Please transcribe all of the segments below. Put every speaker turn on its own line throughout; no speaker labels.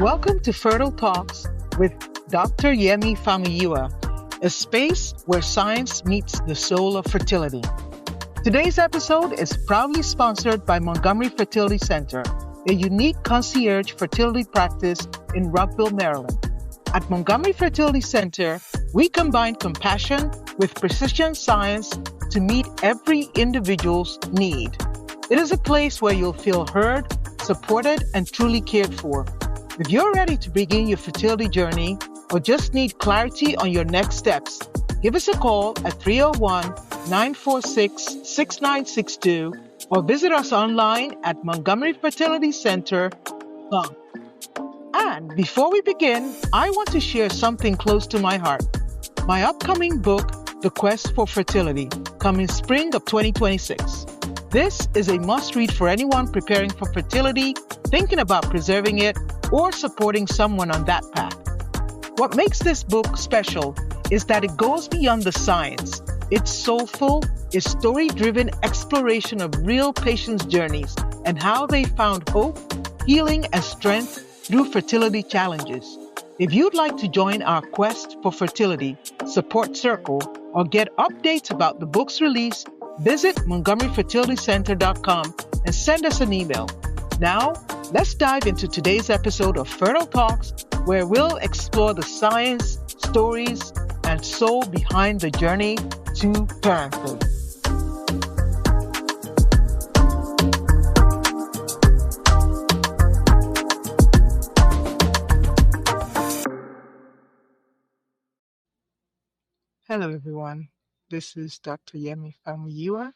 Welcome to Fertile Talks with Dr. Yemi Famuyiwa, a space where science meets the soul of fertility. Today's episode is proudly sponsored by Montgomery Fertility Center, a unique concierge fertility practice in Rockville, Maryland. At Montgomery Fertility Center, we combine compassion with precision science to meet every individual's need. It is a place where you'll feel heard, supported, and truly cared for. If you're ready to begin your fertility journey or just need clarity on your next steps, give us a call at 301-946-6962 or visit us online at montgomeryfertilitycenter.com. And before we begin, I want to share something close to my heart. My upcoming book, The Quest for Fertility, coming spring of 2026. This is a must-read for anyone preparing for fertility, thinking about preserving it, or supporting someone on that path. What makes this book special is that it goes beyond the science. It's soulful, a story-driven exploration of real patients' journeys and how they found hope, healing, and strength through fertility challenges. If you'd like to join our Quest for Fertility support circle or get updates about the book's release, visit montgomeryfertilitycenter.com and send us an email. Now, let's dive into today's episode of Fertile Talks, where we'll explore the science, stories, and soul behind the journey to parenthood. Hello, everyone. This is Dr. Yemi Famuyiwa,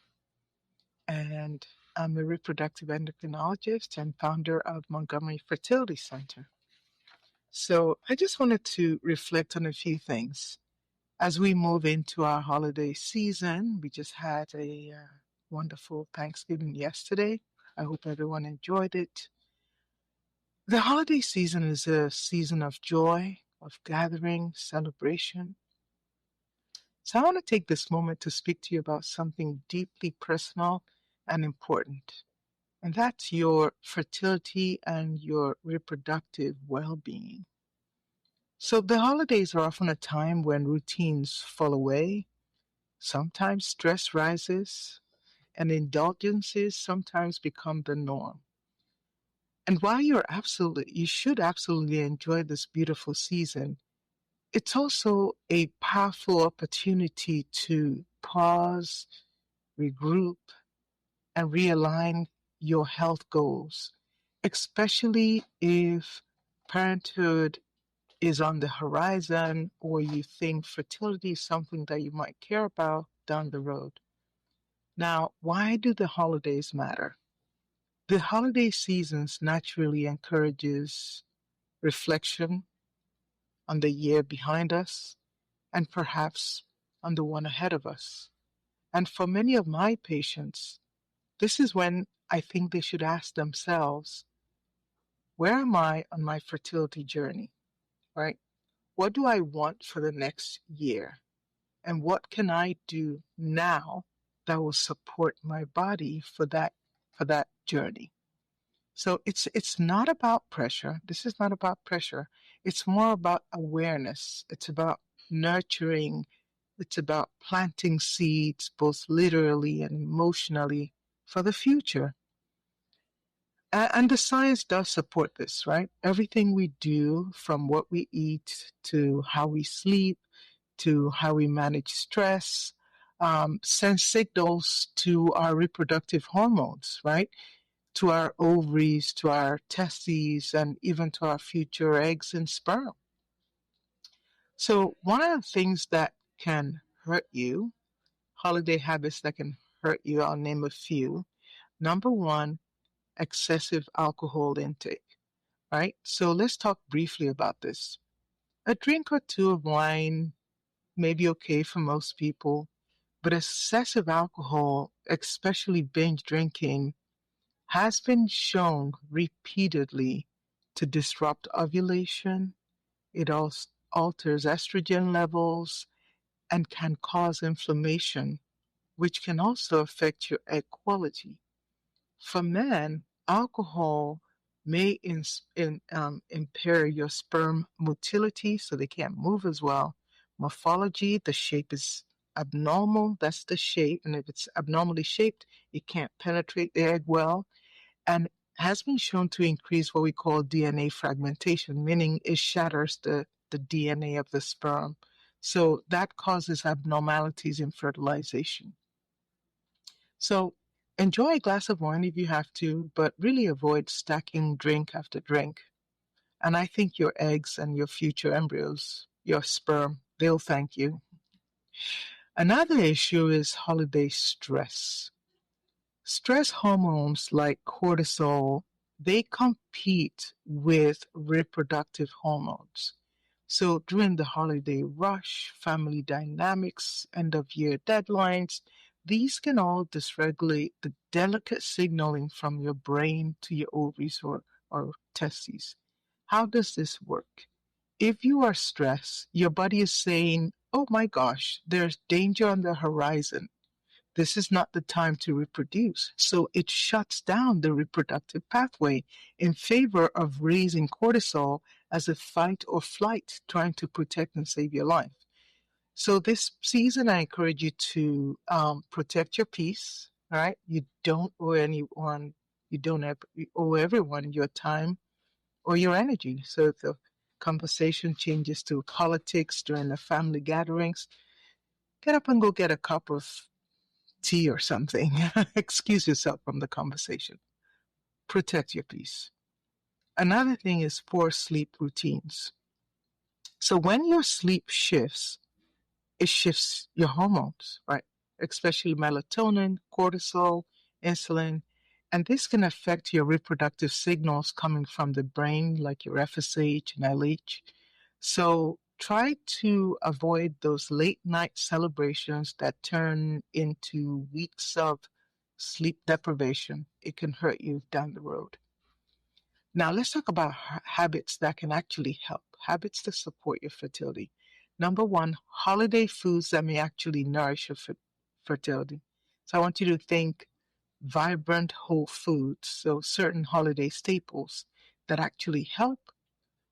and I'm a reproductive endocrinologist and founder of Montgomery Fertility Center. So I just wanted to reflect on a few things. As we move into our holiday season, we just had a wonderful Thanksgiving yesterday. I hope everyone enjoyed it. The holiday season is a season of joy, of gathering, celebration. So I want to take this moment to speak to you about something deeply personal and important, and that's your fertility and your reproductive well-being. So the holidays are often a time when routines fall away, sometimes stress rises, and indulgences sometimes become the norm. And while you should absolutely enjoy this beautiful season, it's also a powerful opportunity to pause, regroup, and realign your health goals, especially if parenthood is on the horizon or you think fertility is something that you might care about down the road. Now, why do the holidays matter? The holiday seasons naturally encourages reflection on the year behind us and perhaps on the one ahead of us. And for many of my patients, this is when I think they should ask themselves, where am I on my fertility journey, right? What do I want for the next year? And what can I do now that will support my body for that journey? So it's not about pressure. This is not about pressure. It's more about awareness. It's about nurturing. It's about planting seeds, both literally and emotionally, for the future. And the science does support this, right? Everything we do, from what we eat to how we sleep to how we manage stress, sends signals to our reproductive hormones, right? To our ovaries, to our testes, and even to our future eggs and sperm. So one of the things that can hurt you, holiday habits that can hurt you, I'll name a few. Number one, excessive alcohol intake, right? So let's talk briefly about this. A drink or two of wine may be okay for most people, but excessive alcohol, especially binge drinking, has been shown repeatedly to disrupt ovulation. It also alters estrogen levels and can cause inflammation, which can also affect your egg quality. For men, alcohol may impair your sperm motility, so they can't move as well. Morphology, the shape is abnormal. That's the shape. And if it's abnormally shaped, it can't penetrate the egg well. And has been shown to increase what we call DNA fragmentation, meaning it shatters the DNA of the sperm. So that causes abnormalities in fertilization. So enjoy a glass of wine if you have to, but really avoid stacking drink after drink. And I think your eggs and your future embryos, your sperm, they'll thank you. Another issue is holiday stress. Stress hormones like cortisol, they compete with reproductive hormones. So during the holiday rush, family dynamics, end of year deadlines, these can all dysregulate the delicate signaling from your brain to your ovaries or testes. How does this work? If you are stressed, your body is saying, oh my gosh, there's danger on the horizon. This is not the time to reproduce. So it shuts down the reproductive pathway in favor of raising cortisol as a fight or flight, trying to protect and save your life. So this season, I encourage you to protect your peace, right? You don't owe anyone, you don't owe everyone your time or your energy. So if the conversation changes to politics during the family gatherings, get up and go get a cup of tea or something. Excuse yourself from the conversation. Protect your peace. Another thing is poor sleep routines. So when your sleep shifts, it shifts your hormones, right? Especially melatonin, cortisol, insulin. And this can affect your reproductive signals coming from the brain, like your FSH and LH. So try to avoid those late night celebrations that turn into weeks of sleep deprivation. It can hurt you down the road. Now, let's talk about habits that can actually help, habits that support your fertility. Number one, holiday foods that may actually nourish your fertility. So I want you to think vibrant whole foods, so certain holiday staples that actually help,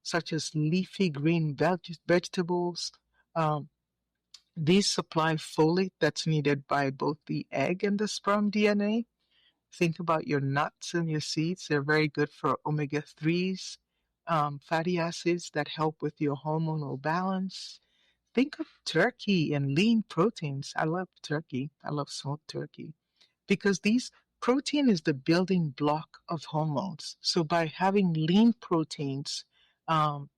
such as leafy green vegetables. Um, these supply folate that's needed by both the egg and the sperm DNA. Think about your nuts and your seeds. They're very good for omega 3s, fatty acids that help with your hormonal balance. Think of turkey and lean proteins. I love turkey. I love smoked turkey because these protein is the building block of hormones. So by having lean proteins, um,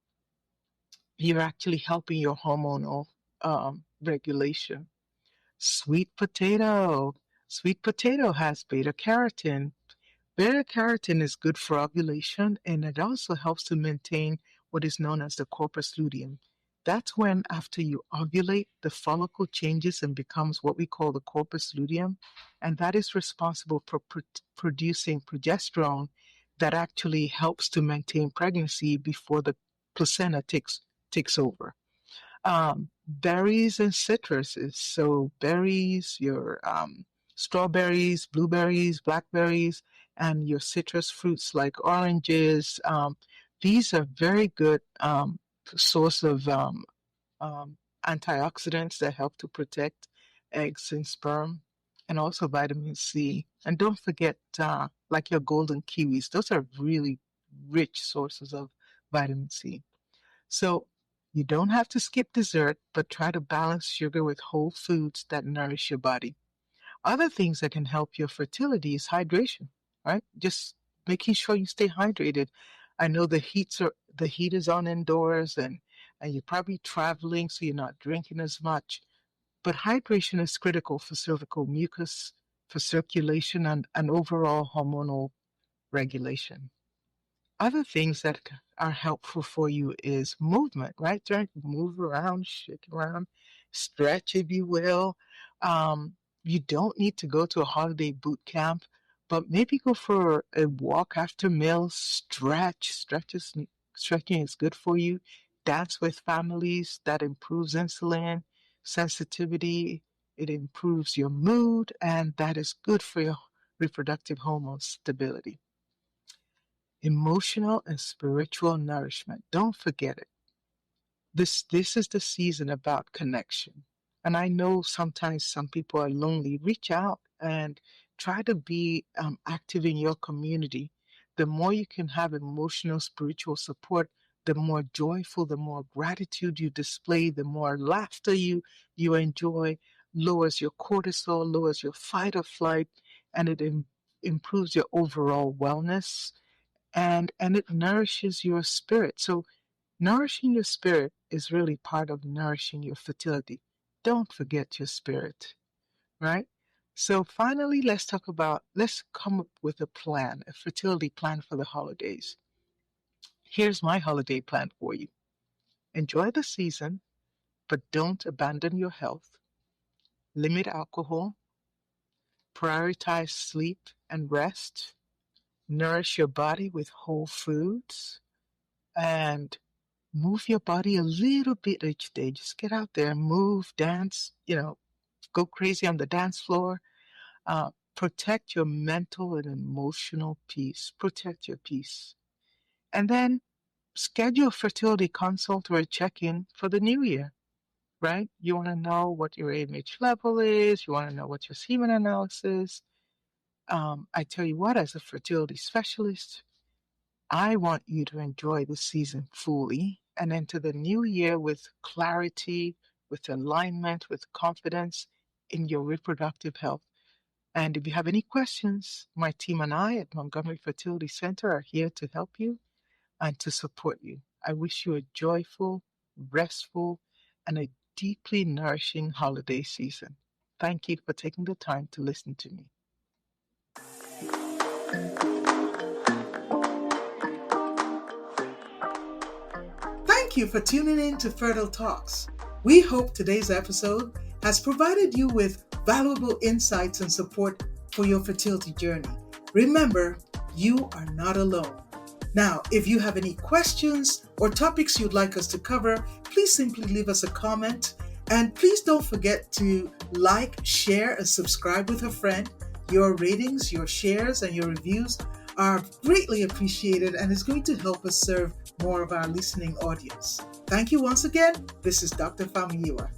you're actually helping your hormonal regulation. Sweet potato. Sweet potato has beta carotene. Beta carotene is good for ovulation and it also helps to maintain what is known as the corpus luteum. That's when, after you ovulate, the follicle changes and becomes what we call the corpus luteum, and that is responsible for producing progesterone that actually helps to maintain pregnancy before the placenta takes over. Berries and citruses. So berries, your strawberries, blueberries, blackberries, and your citrus fruits like oranges. These are very good source of um, antioxidants that help to protect eggs and sperm, and also vitamin C. And don't forget, like your golden kiwis, those are really rich sources of vitamin C. So you don't have to skip dessert, but try to balance sugar with whole foods that nourish your body. Other things that can help your fertility is hydration, right? Just making sure you stay hydrated. I know the heat is on indoors and you're probably traveling, so you're not drinking as much. But hydration is critical for cervical mucus, for circulation, and overall hormonal regulation. Other things that are helpful for you is movement, right? Try to move around, shake around, stretch, if you will. You don't need to go to a holiday boot camp, but maybe go for a walk after meals, stretching is good for you. Dance with families, that improves insulin sensitivity. It improves your mood, and that is good for your reproductive hormone stability. Emotional and spiritual nourishment. Don't forget it. This is the season about connection. And I know sometimes some people are lonely. Reach out and try to be active in your community. The more you can have emotional, spiritual support, the more joyful, the more gratitude you display, the more laughter you enjoy, lowers your cortisol, lowers your fight or flight, and it improves your overall wellness, and it nourishes your spirit. So nourishing your spirit is really part of nourishing your fertility. Don't forget your spirit, right? So finally, let's come up with a plan, a fertility plan for the holidays. Here's my holiday plan for you. Enjoy the season, but don't abandon your health. Limit alcohol, prioritize sleep and rest, nourish your body with whole foods, and move your body a little bit each day. Just get out there, move, dance, go crazy on the dance floor. Protect your mental and emotional peace. Protect your peace. And then schedule a fertility consult or a check-in for the new year, right? You want to know what your AMH level is. You want to know what your semen analysis. I tell you what, as a fertility specialist, I want you to enjoy the season fully and enter the new year with clarity, with alignment, with confidence in your reproductive health. And if you have any questions, my team and I at Montgomery Fertility Center are here to help you and to support you. I wish you a joyful, restful, and a deeply nourishing holiday season. Thank you for taking the time to listen to me. Thank you for tuning in to Fertile Talks. We hope today's episode has provided you with valuable insights and support for your fertility journey. Remember, you are not alone. Now, if you have any questions or topics you'd like us to cover, please simply leave us a comment. And please don't forget to like, share, and subscribe with a friend. Your ratings, your shares, and your reviews are greatly appreciated and is going to help us serve more of our listening audience. Thank you once again. This is Dr. Famuyiwa.